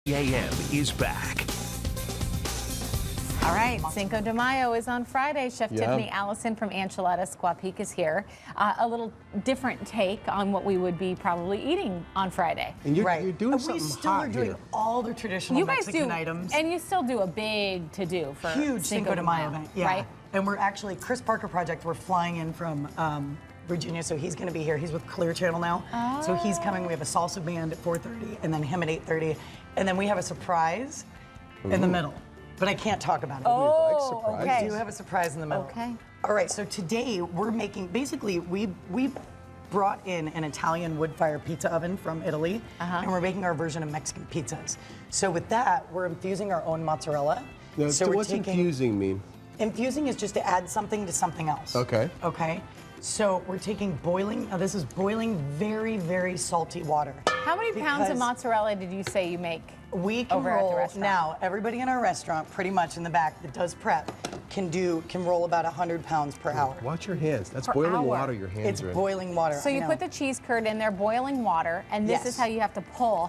AM is back. All right, Cinco de Mayo is on Friday. Chef Tiffany Allison from Chilada Peak is here. A little different take on what we would be probably eating on Friday. And you're doing something we still hot are doing here. all the traditional You guys Mexican do, items. and you still do a big to-do for Huge Cinco de Mayo event, yeah. right? And we're actually, Chris Parker Project, we're flying in from Virginia, so he's gonna be here. He's with Clear Channel now. Oh. So he's coming, we have a salsa band at 4:30, and then him at 8:30. And then we have a surprise in the middle. But I can't talk about it. Oh, okay. We do have a surprise in the middle. Okay. All right, so today we're making, basically, we brought in an Italian wood fire pizza oven from Italy, and we're making our version of Mexican pizzas. So with that, we're infusing our own mozzarella. Now, so we're what's infusing mean? Infusing is just to add something to something else. Okay. Okay. So we're taking boiling, now this is boiling very, very salty water. How many pounds of Because mozzarella did you say you make? We can over at the roll, restaurant? now everybody in our restaurant, pretty much in the back that does prep, can roll about 100 pounds per hour. Watch your hands. That's Per boiling hour. water your hands It's are in. boiling water. So I you know. put the cheese curd in there, boiling water, and this Yes. is how you have to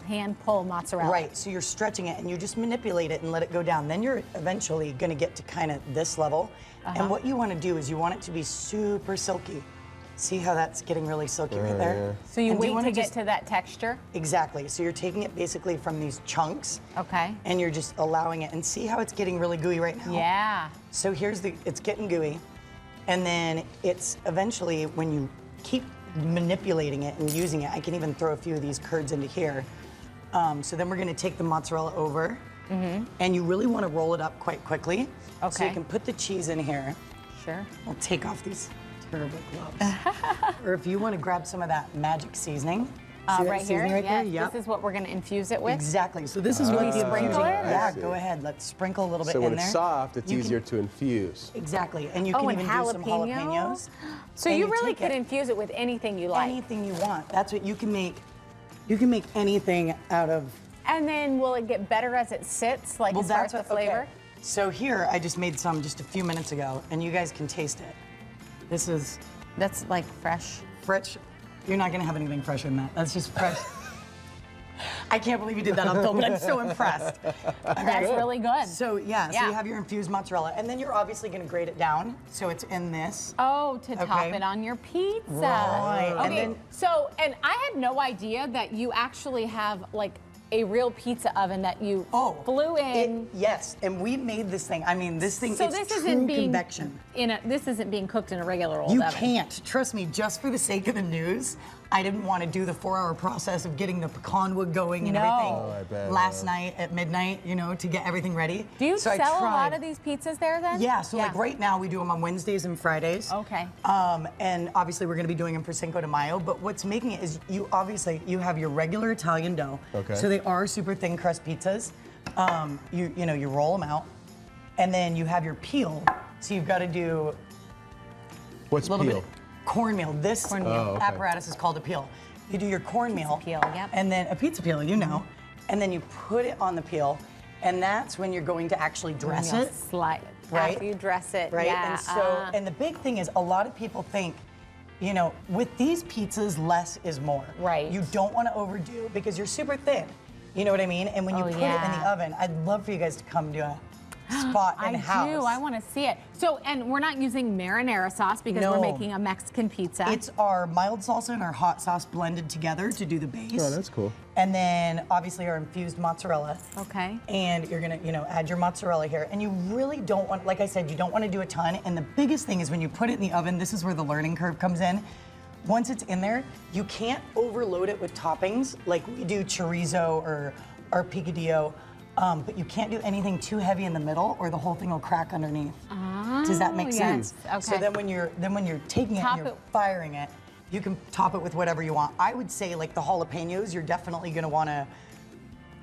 hand pull mozzarella. Right, so you're stretching it and you just manipulate it and let it go down. Then you're eventually gonna get to kind of this level. And what you wanna do is you want it to be super silky. See how that's getting really silky right there? So you And do wait wanna to get just- to that texture? Exactly, so you're taking it basically from these chunks. Okay. And you're just allowing it, and see how it's getting really gooey right now? Yeah. So it's getting gooey, and then it's eventually, when you keep manipulating it and using it, I can even throw a few of these curds into here. So then we're gonna take the mozzarella over, and you really wanna roll it up quite quickly. So Okay. you can put the cheese in here. Sure. I'll take off these terrible gloves. Or if you wanna grab some of that magic seasoning. See that Right here? seasoning right there? Yes. Yep. This is what we're going to infuse it with? Exactly, so this is what the sprinkle it? Yeah, I see. go ahead, let's sprinkle a little bit So in when there. it's soft, it's You can- easier to infuse. Exactly, and you Oh, can and even do some jalapenos. So And you you really take could it- infuse it with anything you like. Anything you want. That's what you can make. You can make anything out of. And then will it get better as it sits, like as far as the flavor? Okay. So here, I just made some just a few minutes ago, and you guys can taste it. This is That's like fresh. fresh. You're not gonna have anything fresher than that. That's just fresh. I can't believe you did that on film, but I'm so impressed. That's really good. So yeah, so Yeah. you have your infused mozzarella, and then you're obviously gonna grate it down, so it's in this. Oh, to top Okay. it on your pizza. Right, Okay, and then- and I had no idea that you actually have like a real pizza oven that you flew in. Yes, and we made this thing. I mean, this thing So is this true isn't being convection. this isn't being cooked in a regular old You oven. can't. Trust me, just for the sake of the news, I didn't want to do the 4-hour process of getting the pecan wood going and No. everything Oh, I bet. last night at midnight, to get everything ready. Do you So I sell a lot tried. of these pizzas there then? Yeah, so like right now we do them on Wednesdays and Fridays. Okay. And obviously we're gonna be doing them for Cinco de Mayo, but what's making it is you have your regular Italian dough. Okay. So they are super thin crust pizzas. You roll them out, and then you have your peel. So you've got to do What's a little peel? bit cornmeal. This Cornmeal. Oh, okay. apparatus is called a peel. You do your cornmeal. peel, yep. And then a pizza peel, and then you put it on the peel, and that's when you're going to actually dress You'll it. slide Right. after you dress it. Right? Yeah. And so, and the big thing is a lot of people think, with these pizzas, less is more. Right. You don't want to overdo because you're super thin. You know what I mean? And when you put it in the oven, I'd love for you guys to come to a spot in house. I do. I want to see it. So, and we're not using marinara sauce because we're No. making a Mexican pizza. It's our mild salsa and our hot sauce blended together to do the base. Oh, that's cool. And then obviously our infused mozzarella. Okay. And you're gonna, add your mozzarella here. And you really don't want, like I said, you don't want to do a ton. And the biggest thing is when you put it in the oven, this is where the learning curve comes in. Once it's in there, you can't overload it with toppings like we do chorizo or picadillo. But you can't do anything too heavy in the middle or the whole thing will crack underneath. Does that make sense? yes. Okay. So then when you're taking it Top and you're it. firing it, you can top it with whatever you want. I would say like the jalapenos, you're definitely gonna wanna,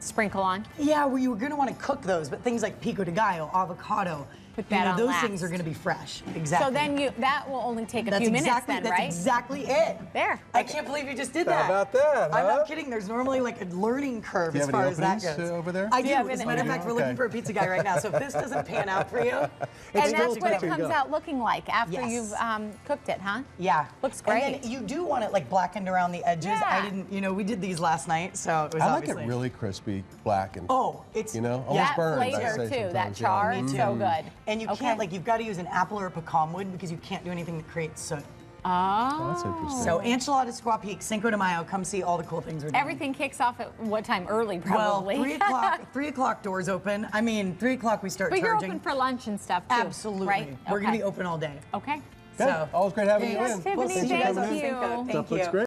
Sprinkle on. well, you were gonna wanna cook those, but things like pico de gallo, avocado, put that on those last. things are going to be fresh. Exactly. So then that will only take a few minutes then, that's right? exactly it. There. I can't believe you just did that. How about that, I'm huh? not kidding. There's normally like a learning curve Do you as have any far as that openings, goes. over there? I Do do. you have As a any- matter of fact, we're looking for a pizza guy right now. So if this doesn't pan out for you, And it's that's still what it good. comes out looking like after Yes. you've cooked it, huh? Yeah. Looks great. And then you do want it like blackened around the edges. Yeah. I didn't, we did these last night, so it was I like obviously. it really crispy, blackened. Oh, it's almost that burned. I flavor say too, that sometimes, char, yeah. it's so good. And you can't, like, you've got to use an apple or a pecan wood because you can't do anything that creates soot. Oh. That's interesting. So Enchilada Squaw Peak, Cinco de Mayo, come see all the cool things we're doing. Everything kicks off at what time? Early, Well, probably. 3 o'clock. 3 o'clock doors open. I mean, 3 o'clock we start But you're charging. open for lunch and stuff too. Absolutely. Right? We're going to Okay. be open all day. Okay. Good. So, Always great having you Yes, in. Tiffany, We'll see you thank guys on you. Cinco. Thank Thank Stuff looks you. great.